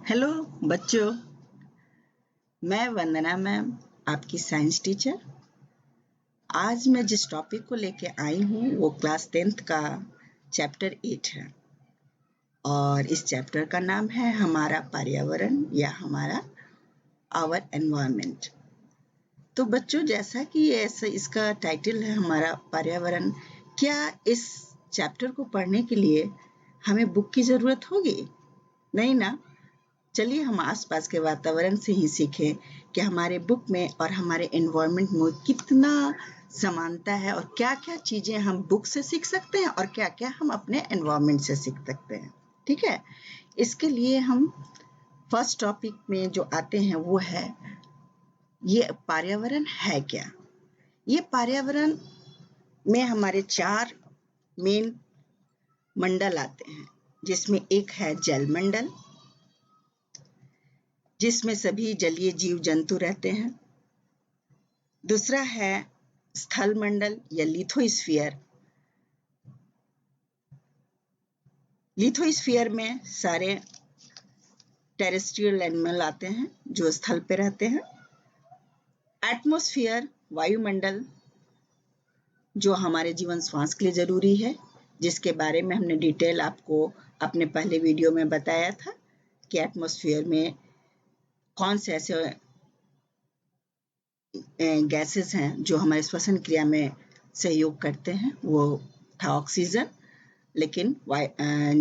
Hello बच्चों, मैं वंदना ma'am, आपकी साइंस टीचर। आज मैं जिस टॉपिक को लेके आई हूँ वो क्लास 10th का चैप्टर 8 है और इस चैप्टर का नाम है हमारा पर्यावरण या हमारा आवर एनवायरनमेंट। तो बच्चों, जैसा कि ऐसा इसका टाइटल है हमारा पर्यावरण, क्या इस चैप्टर को पढ़ने के लिए हमें बुक की ज़रूरत होगी? नहीं ना। चलिए हम आसपास के वातावरण से ही सीखें कि हमारे बुक में और हमारे एनवायरनमेंट में कितना समानता है और क्या-क्या चीजें हम बुक से सीख सकते हैं और क्या-क्या हम अपने एनवायरनमेंट से सीख सकते हैं। ठीक है, इसके लिए हम फर्स्ट टॉपिक में जो आते हैं वो है ये पर्यावरण है क्या। ये पर्यावरण में हमारे 4 मेन मंडल आते हैं, जिसमें एक है जल मंडल, जिसमें सभी जलीय जीव जंतु रहते हैं। दूसरा है स्थल मंडल या लिथोस्फीयर। लिथोस्फीयर में सारे टेरेस्ट्रियल एनिमल आते हैं जो स्थल पे रहते हैं। एटमॉस्फेयर वायुमंडल, जो हमारे जीवन श्वास के लिए जरूरी है, जिसके बारे में हमने डिटेल आपको अपने पहले वीडियो में बताया था कि एटमॉस्फेयर में कौन से ऐसे गैसेस हैं जो हमारे श्वसन क्रिया में सहयोग करते हैं। वो था ऑक्सीजन। लेकिन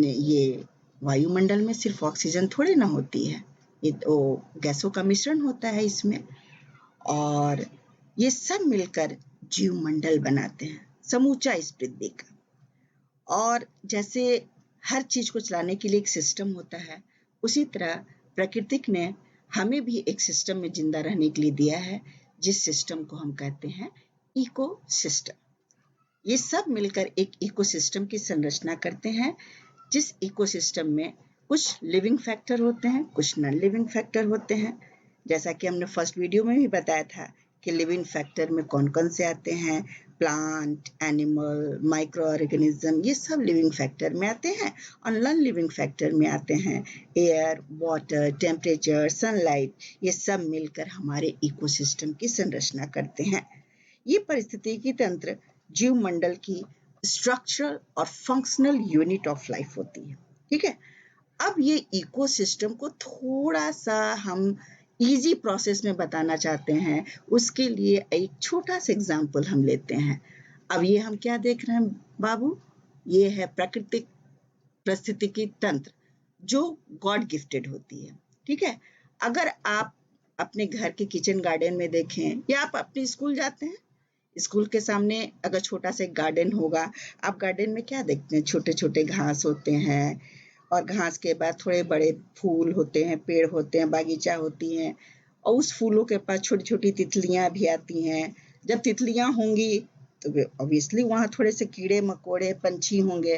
ये वायुमंडल में सिर्फ ऑक्सीजन थोड़ी ना होती है, ये तो गैसों का मिश्रण होता है इसमें, और ये सब मिलकर जीवमंडल बनाते हैं, समूचा इस पृथ्वी का। और जैसे हर चीज को चलाने के लिए एक सिस्टम होता है, उसी तरह प्रकृति ने हमें भी एक सिस्टम में जिंदा रहने के लिए दिया है, जिस सिस्टम को हम कहते हैं इकोसिस्टम। ये सब मिलकर एक इकोसिस्टम की संरचना करते हैं, जिस इकोसिस्टम में कुछ लिविंग फैक्टर होते हैं, कुछ नॉन लिविंग फैक्टर होते हैं। जैसा कि हमने फर्स्ट वीडियो में भी बताया था कि लिविंग फैक्टर में कौन कौन से आते हैं, प्लांट, एनिमल, माइक्रो ऑर्गेनिज्म, ये सब लिविंग फैक्टर में आते हैं। और नॉन लिविंग फैक्टर में आते हैं एयर, वाटर, टेम्परेचर, सनलाइट। ये सब मिलकर हमारे इकोसिस्टम की संरचना करते हैं। ये पारिस्थितिकी तंत्र जीव मंडल की स्ट्रक्चरल और फंक्शनल यूनिट ऑफ लाइफ होती है। ठीक है, अब ये इकोसिस्टम को थोड़ा सा हम इजी प्रोसेस में बताना चाहते हैं। उसके लिए एक छोटा सा एग्जांपल हम लेते हैं। अब ये हम क्या देख रहे हैं बाबू, ये है प्राकृतिक पारिस्थितिकी तंत्र जो गॉड गिफ्टेड होती है। ठीक है, अगर आप अपने घर के किचन गार्डन में देखें या आप अपने स्कूल जाते हैं, स्कूल के सामने अगर छोटा सा एक गार्डन होगा, आप गार्डन में क्या देखते हैं, छोटे छोटे घास होते हैं और घास के बाद थोड़े बड़े फूल होते हैं, पेड़ होते हैं, बागीचा होती हैं, और उस फूलों के पास छोटी छोटी तितलियां भी आती हैं। जब तितलियां होंगी तो ऑब्वियसली वहां थोड़े से कीड़े मकोड़े पंछी होंगे,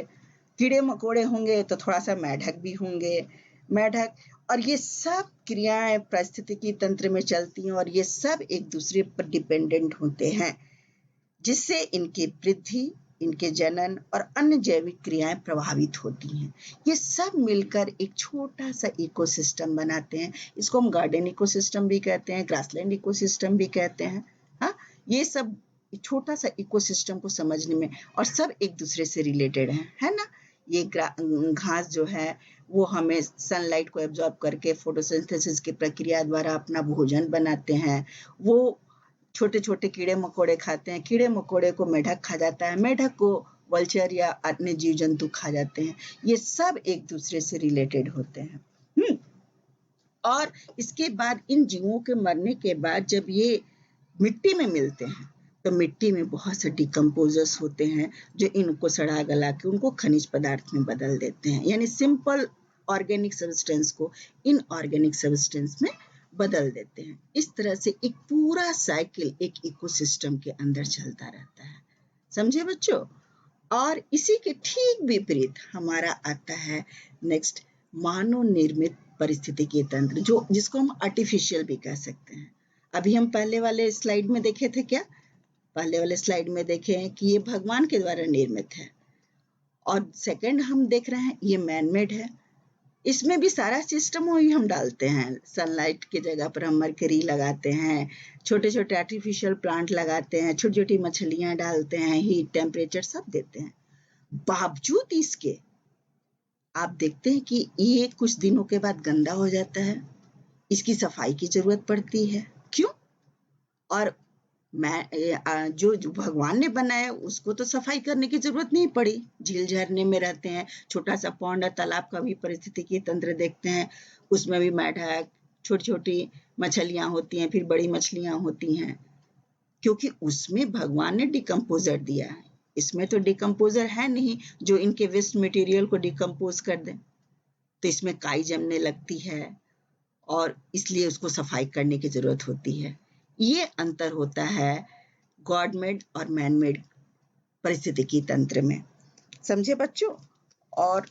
कीड़े मकोड़े होंगे तो थोड़ा सा मेढक भी होंगे, मेढक। और ये सब क्रियाएं पारिस्थितिकी तंत्र में चलती हैं और ये सब एक दूसरे पर डिपेंडेंट होते हैं, जिससे इनकी वृद्धि, इनके जनन और अन्य जैविक क्रियाएं प्रभावित होती हैं। ये सब मिलकर एक छोटा सा इकोसिस्टम बनाते हैं। इसको हम गार्डन इकोसिस्टम भी कहते हैं, ग्रासलैंड इकोसिस्टम भी कहते हैं। हाँ, ये सब छोटा सा इकोसिस्टम को समझने में, और सब एक दूसरे से रिलेटेड है ना। ये घास जो है वो हमें सनलाइट को एब्जॉर्ब करके फोटोसिंथेसिस की प्रक्रिया द्वारा अपना भोजन बनाते हैं। वो छोटे छोटे कीड़े मकोड़े खाते हैं, कीड़े मकोड़े को मेढक खा जाता है, मेढक को वल्चर या अन्य जीव जंतु खा जाते हैं। ये सब एक दूसरे से रिलेटेड होते हैं। और इसके बाद इन जीवों के मरने के बाद जब ये मिट्टी में मिलते हैं तो मिट्टी में बहुत से डिकम्पोजर्स होते हैं जो इनको सड़ा गला के उनको खनिज पदार्थ में बदल देते हैं, यानी सिंपल ऑर्गेनिक सब्सटेंस को इनऑर्गेनिक सब्सटेंस में बदल देते हैं। इस तरह से एक पूरा साइकिल एक इकोसिस्टम के अंदर चलता रहता है। समझे बच्चों? और इसी के ठीक विपरीत हमारा आता है नेक्स्ट मानव निर्मित पारिस्थितिकी तंत्र, जो जिसको हम आर्टिफिशियल भी कह सकते हैं। अभी हम पहले वाले स्लाइड में देखे थे क्या? पहले वाले स्लाइड में देखे हैं कि ये भगवान के द्वारा निर्मित है, और सेकंड हम देख रहे हैं ये मैन मेड है। इसमें भी सारा सिस्टम वही हम डालते हैं। सनलाइट की जगह पर हम मरकरी लगाते हैं, छोटे छोटे आर्टिफिशियल प्लांट लगाते हैं, छोटी छोटी मछलियां डालते हैं, हीट टेम्परेचर सब देते हैं। बावजूद इसके आप देखते हैं कि ये कुछ दिनों के बाद गंदा हो जाता है, इसकी सफाई की जरूरत पड़ती है। क्यों? और जो भगवान ने बनाया उसको तो सफाई करने की जरूरत नहीं पड़ी। झील झरने में रहते हैं, छोटा सा पौंड और तालाब का भी पारिस्थितिकी तंत्र देखते हैं, उसमें भी मेढक, छोटी छोटी मछलियां होती हैं, फिर बड़ी मछलियां होती हैं, क्योंकि उसमें भगवान ने डिकम्पोजर दिया है। इसमें तो डिकम्पोजर है नहीं जो इनके वेस्ट मटेरियल को डिकम्पोज कर दे, तो इसमें काई जमने लगती है और इसलिए उसको सफाई करने की जरूरत होती है। ये अंतर होता है गॉड मेड और मैन मेड पारिस्थितिकी तंत्र में। समझे बच्चों? और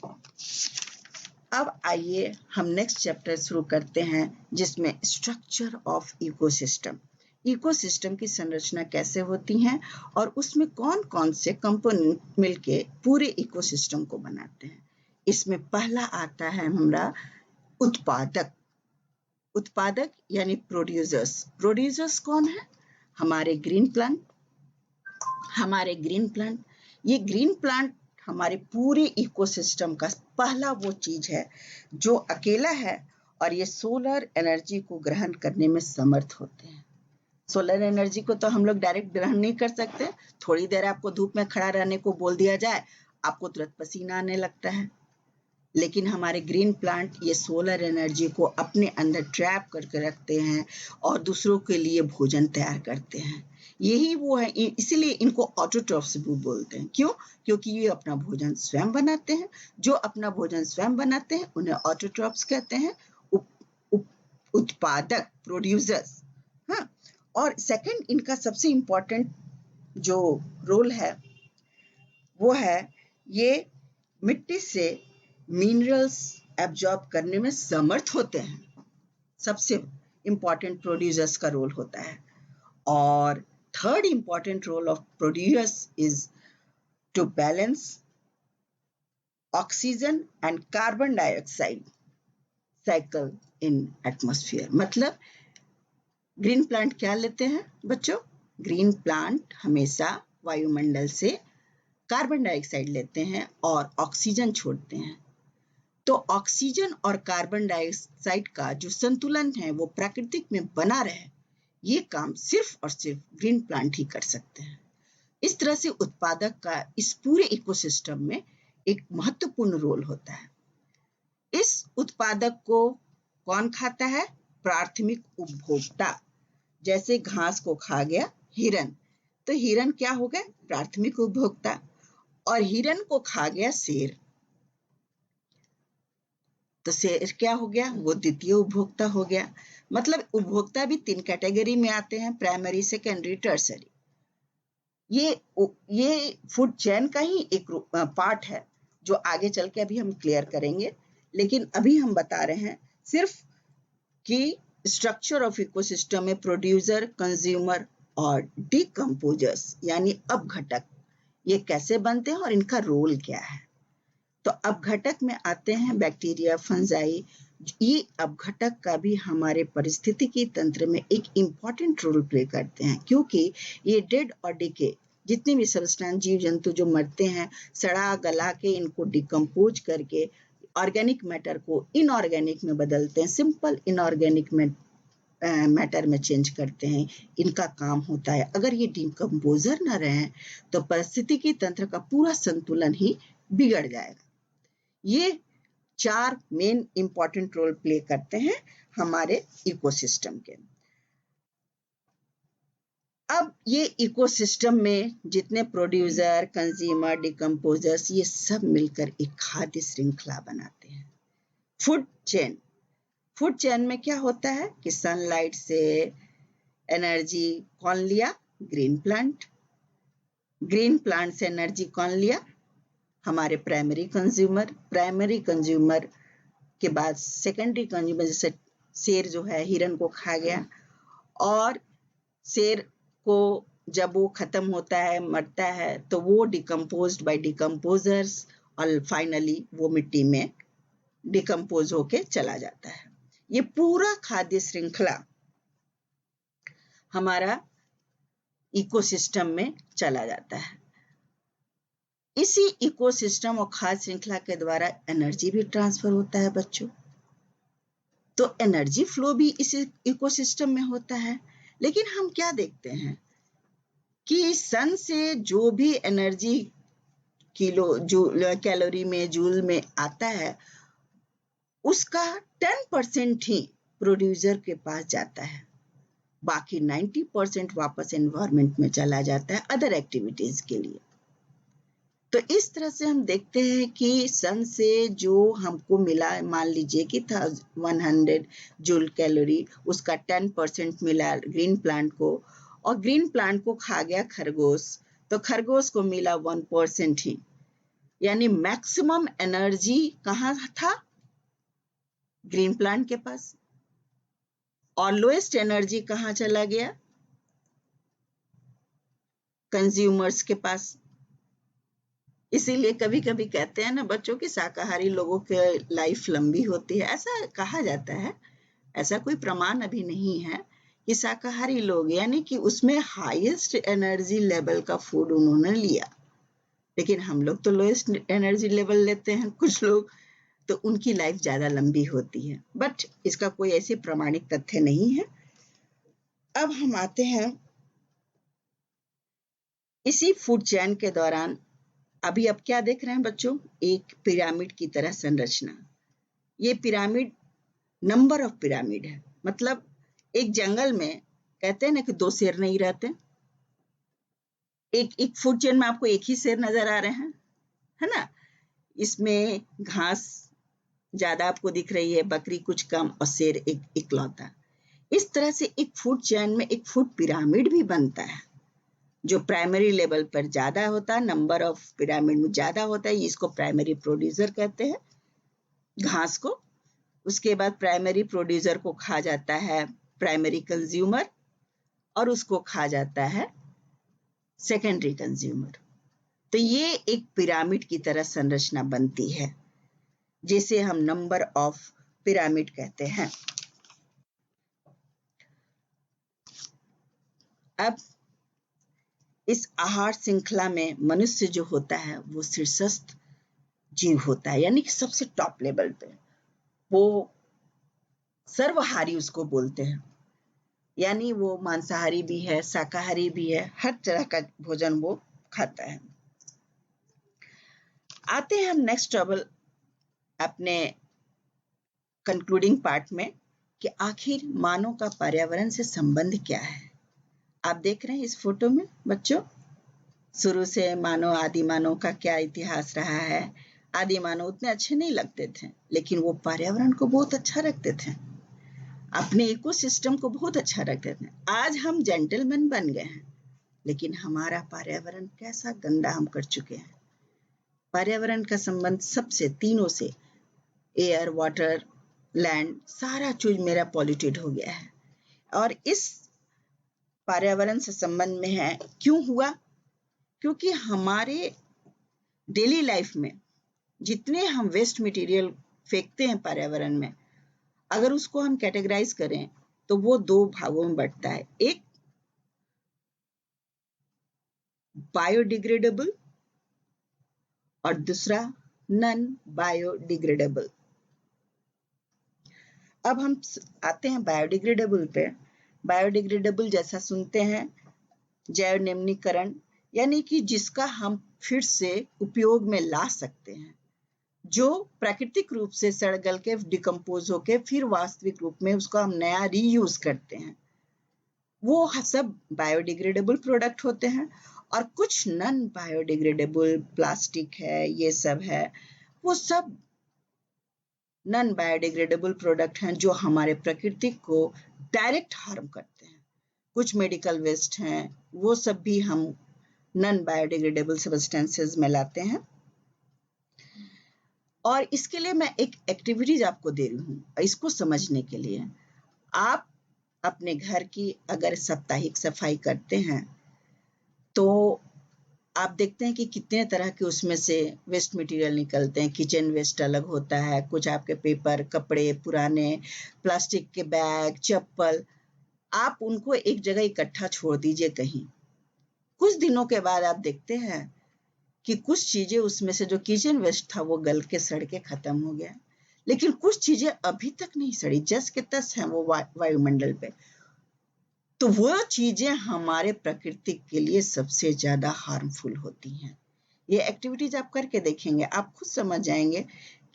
अब आइए हम नेक्स्ट चैप्टर शुरू करते हैं, जिसमें स्ट्रक्चर ऑफ इकोसिस्टम। इकोसिस्टम की संरचना कैसे होती है और उसमें कौन कौन से कंपोनेंट मिलके पूरे इकोसिस्टम को बनाते हैं। इसमें पहला आता है हमारा उत्पादक। उत्पादक यानी प्रोड्यूसर्स। प्रोड्यूसर्स कौन है? हमारे ग्रीन प्लांट। ये ग्रीन प्लांट हमारे पूरे इकोसिस्टम का पहला वो चीज है जो अकेला है और ये सोलर एनर्जी को ग्रहण करने में समर्थ होते हैं। सोलर एनर्जी को तो हम लोग डायरेक्ट ग्रहण नहीं कर सकते। थोड़ी देर आपको धूप में खड़ा रहने को बोल दिया जाए, आपको तुरंत पसीना आने लगता है। लेकिन हमारे ग्रीन प्लांट ये सोलर एनर्जी को अपने अंदर ट्रैप करके रखते हैं और दूसरों के लिए भोजन तैयार करते हैं। यही वो है, इसीलिए इनको ऑटोट्रॉफ्स भी बोलते हैं। क्यों? क्योंकि ये अपना भोजन स्वयं बनाते हैं। जो अपना भोजन स्वयं बनाते हैं उन्हें ऑटोट्रॉफ्स कहते हैं, उत्पादक, प्रोड्यूसर्स। हाँ, और सेकंड इनका सबसे इंपॉर्टेंट जो रोल है वो है ये मिट्टी से मिनरल्स एब्जॉर्ब करने में समर्थ होते हैं। सबसे इंपॉर्टेंट प्रोड्यूसर्स का रोल होता है। और third important role of producers is to balance oxygen and carbon dioxide cycle in atmosphere. मतलब ग्रीन प्लांट क्या लेते हैं बच्चों? ग्रीन प्लांट हमेशा वायुमंडल से कार्बन डाइऑक्साइड लेते हैं और ऑक्सीजन छोड़ते हैं। तो ऑक्सीजन और कार्बन डाइऑक्साइड का जो संतुलन है वो प्राकृतिक में बना रहे, ये काम सिर्फ और सिर्फ ग्रीन प्लांट ही कर सकते हैं। इस तरह से उत्पादक का इस पूरे इकोसिस्टम में एक महत्वपूर्ण रोल होता है। इस उत्पादक को कौन खाता है? प्राथमिक उपभोक्ता। जैसे घास को खा गया हिरन, तो हिरन क्या हो गए? प्राथमिक उपभोक्ता। और हिरन को खा गया शेर, तो शेर क्या हो गया? वो द्वितीय उपभोक्ता हो गया। मतलब उपभोक्ता भी 3 कैटेगरी में आते हैं, प्राइमरी, सेकेंडरी, टर्सरी। ये फूड चेन का ही एक पार्ट है जो आगे चल के अभी हम क्लियर करेंगे। लेकिन अभी हम बता रहे हैं सिर्फ कि स्ट्रक्चर ऑफ इकोसिस्टम में प्रोड्यूसर, कंज्यूमर और डिकम्पोजर्स यानी अपघटक ये कैसे बनते हैं और इनका रोल क्या है। तो अपघटक में आते हैं बैक्टीरिया, फंजाई। ये अपघटक का भी हमारे पारिस्थितिकी तंत्र में एक इम्पॉर्टेंट रोल प्ले करते हैं, क्योंकि ये डेड और डिके जितने भी सब्सटेंस, जीव जंतु जो मरते हैं, सड़ा गला के इनको डिकम्पोज करके ऑर्गेनिक मैटर को इनऑर्गेनिक में बदलते हैं, सिंपल इनऑर्गेनिक मैटर में चेंज करते हैं। इनका काम होता है। अगर ये डिकम्पोजर ना रहे तो पारिस्थितिकी तंत्र का पूरा संतुलन ही बिगड़ जाएगा। ये 4 मेन इंपॉर्टेंट रोल प्ले करते हैं हमारे इकोसिस्टम के। अब ये इकोसिस्टम में जितने प्रोड्यूसर, कंज्यूमर, डिकम्पोजर्स ये सब मिलकर एक खाद्य श्रृंखला बनाते हैं, फूड चेन। फूड चेन में क्या होता है कि सनलाइट से एनर्जी कौन लिया? Green plant. ग्रीन प्लांट से एनर्जी कौन लिया? हमारे प्राइमरी कंज्यूमर के बाद सेकेंडरी कंज्यूमर, जैसे शेर जो है हिरन को खा गया, और शेर को जब वो खत्म होता है, मरता है, तो वो डिकम्पोज्ड बाय डिकम्पोजर्स और फाइनली वो मिट्टी में डिकम्पोज होके चला जाता है। ये पूरा खाद्य श्रृंखला हमारा इकोसिस्टम में चला जाता है। इसी इकोसिस्टम और खाद्य श्रृंखला के द्वारा एनर्जी भी ट्रांसफर होता है बच्चों। तो एनर्जी फ्लो भी इस इकोसिस्टम में होता है। लेकिन हम क्या देखते हैं कि सन से जो भी एनर्जी किलो जूल कैलोरी में जूल में आता है, उसका 10% ही प्रोड्यूसर के पास जाता है, बाकी 90% वापस एनवायरनमेंट में चला जाता है अदर एक्टिविटीज के लिए। तो इस तरह से हम देखते हैं कि सन से जो हमको मिला, मान लीजिए कि था 100 जूल कैलोरी, उसका 10% मिला ग्रीन प्लांट को, और ग्रीन प्लांट को खा गया खरगोश, तो खरगोश को मिला 1% ही। यानी मैक्सिमम एनर्जी कहाँ था? ग्रीन प्लांट के पास। और लोएस्ट एनर्जी कहाँ चला गया? कंज्यूमर्स के पास। इसीलिए कभी कभी कहते हैं ना बच्चों कि शाकाहारी लोगों की लाइफ लंबी होती है, ऐसा कहा जाता है। ऐसा कोई प्रमाण अभी नहीं है कि शाकाहारी लोग, यानी कि उसमें हाईएस्ट एनर्जी लेवल का फूड उन्होंने लिया, लेकिन हम लोग तो लोएस्ट एनर्जी लेवल लेते हैं कुछ लोग, तो उनकी लाइफ ज्यादा लंबी होती है। बट इसका कोई ऐसे प्रमाणिक तथ्य नहीं है। अब हम आते हैं इसी फूड चेन के दौरान, अभी अब क्या देख रहे हैं बच्चों? एक पिरामिड की तरह संरचना। ये पिरामिड नंबर ऑफ पिरामिड है। मतलब एक जंगल में कहते हैं ना कि 2 शेर नहीं रहते। एक फूड चेन में आपको एक ही शेर नजर आ रहे हैं, है ना? इसमें घास ज्यादा आपको दिख रही है, बकरी कुछ कम और शेर एक इकलौता। इस तरह से एक फूड चेन में एक फूड पिरामिड भी बनता है, जो प्राइमरी लेवल पर ज्यादा होता है, नंबर ऑफ पिरामिड में ज्यादा होता है। इसको प्राइमरी प्रोड्यूसर कहते हैं, घास को। उसके बाद प्राइमरी प्रोड्यूसर को खा जाता है प्राइमरी कंज्यूमर, और उसको खा जाता है सेकेंडरी कंज्यूमर। तो ये एक पिरामिड की तरह संरचना बनती है, जिसे हम नंबर ऑफ पिरामिड कहते हैं। अब इस आहार श्रृंखला में मनुष्य जो होता है वो शीर्षस्थ जीव होता है, यानी कि सबसे टॉप लेवल पे। वो सर्वहारी उसको बोलते हैं, यानी वो मांसाहारी भी है, शाकाहारी भी है, हर तरह का भोजन वो खाता है। आते हैं हम नेक्स्ट ट्रबल अपने कंक्लूडिंग पार्ट में, कि आखिर मानव का पर्यावरण से संबंध क्या है। आप देख रहे हैं इस फोटो में बच्चों, शुरू से मानव, आदि मानव का क्या इतिहास रहा है। आदि मानव उतने अच्छे नहीं लगते थे, लेकिन वो पर्यावरण को बहुत अच्छा रखते थे, अपने इकोसिस्टम को बहुत अच्छा रखते थे। आज हम जेंटलमैन बन गए हैं, लेकिन हमारा पर्यावरण कैसा गंदा हम कर चुके हैं। पर्यावरण का संबंध सबसे, तीनों से, एयर, वाटर, लैंड, सारा चीज मेरा पॉल्यूटेड हो गया है। और इस पर्यावरण से संबंध में है, क्यों हुआ? क्योंकि हमारे डेली लाइफ में जितने हम वेस्ट मटेरियल फेंकते हैं पर्यावरण में, अगर उसको हम कैटेगराइज करें तो वो 2 भागों में बंटता है। एक बायोडिग्रेडेबल और दूसरा नॉन बायोडिग्रेडेबल। अब हम आते हैं बायोडिग्रेडेबल पे। बायोडिग्रेडेबल जैसा सुनते हैं, जैव निम्नीकरण, यानी कि जिसका हम फिर से उपयोग में ला सकते हैं, जो प्राकृतिक रूप से सड़ गल के डिकम्पोज होके फिर वास्तविक रूप में उसको हम नया रीयूज करते हैं, वो सब बायोडिग्रेडेबल प्रोडक्ट होते हैं। और कुछ नॉन बायोडिग्रेडेबल, प्लास्टिक है, ये सब है, वो सब नॉन बायोडिग्रेडेबल प्रोडक्ट हैं जो हमारे प्रकृति को डायरेक्ट हार्म करते हैं। कुछ मेडिकल वेस्ट हैं, वो सब भी हम नॉन बायोडिग्रेडेबल सब्सटेंसेस में लाते हैं। और इसके लिए मैं एक एक्टिविटीज आपको दे रही हूँ, इसको समझने के लिए। आप अपने घर की अगर साप्ताहिक सफाई करते हैं, तो आप देखते हैं कि कितने तरह के उसमें से वेस्ट मटेरियल निकलते हैं। किचन वेस्ट अलग होता है, कुछ आपके पेपर, कपड़े पुराने, प्लास्टिक के बैग, चप्पल, आप उनको एक जगह इकट्ठा छोड़ दीजिए कहीं। कुछ दिनों के बाद आप देखते हैं कि कुछ चीजें उसमें से जो किचन वेस्ट था वो गल के सड़ के खत्म हो गया, लेकिन कुछ चीजें अभी तक नहीं सड़ी, जस के तस हैं वो वायुमंडल पे। तो वो चीजें हमारे प्रकृति के लिए सबसे ज्यादा हार्मफुल होती हैं। ये एक्टिविटीज आप करके देखेंगे, आप खुद समझ जाएंगे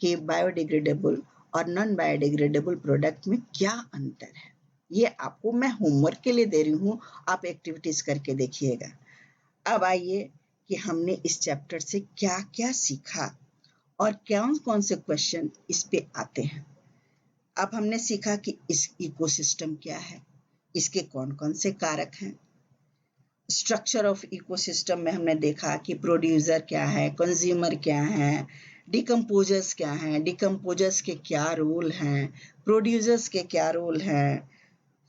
कि बायोडिग्रेडेबल और नॉन बायोडिग्रेडेबल प्रोडक्ट में क्या अंतर है। ये आपको मैं होमवर्क के लिए दे रही हूँ, आप एक्टिविटीज करके देखिएगा। अब आइए कि हमने इस चैप्टर से क्या क्या सीखा और कौन कौन से क्वेश्चन इस पे आते हैं। अब हमने सीखा कि इस इकोसिस्टम क्या है, इसके कौन कौन से कारक हैं। स्ट्रक्चर ऑफ इकोसिस्टम में हमने देखा कि प्रोड्यूसर क्या है, कंज्यूमर क्या है, डिकम्पोजर्स क्या हैं, डिकम्पोजर्स के क्या रोल हैं, प्रोड्यूसर्स के क्या रोल हैं,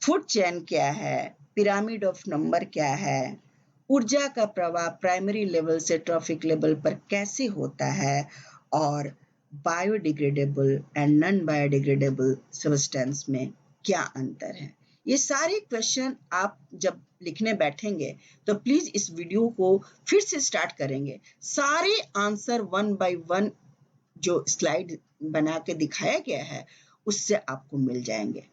फूड चेन क्या है, पिरामिड ऑफ नंबर क्या है, ऊर्जा का प्रवाह प्राइमरी लेवल से ट्रॉफिक लेवल पर कैसे होता है, और biodegradable and non biodegradable substance में क्या अंतर है। ये सारे क्वेश्चन आप जब लिखने बैठेंगे तो प्लीज इस वीडियो को फिर से स्टार्ट करेंगे, सारे आंसर 1 by 1 जो स्लाइड बना के दिखाया गया है उससे आपको मिल जाएंगे।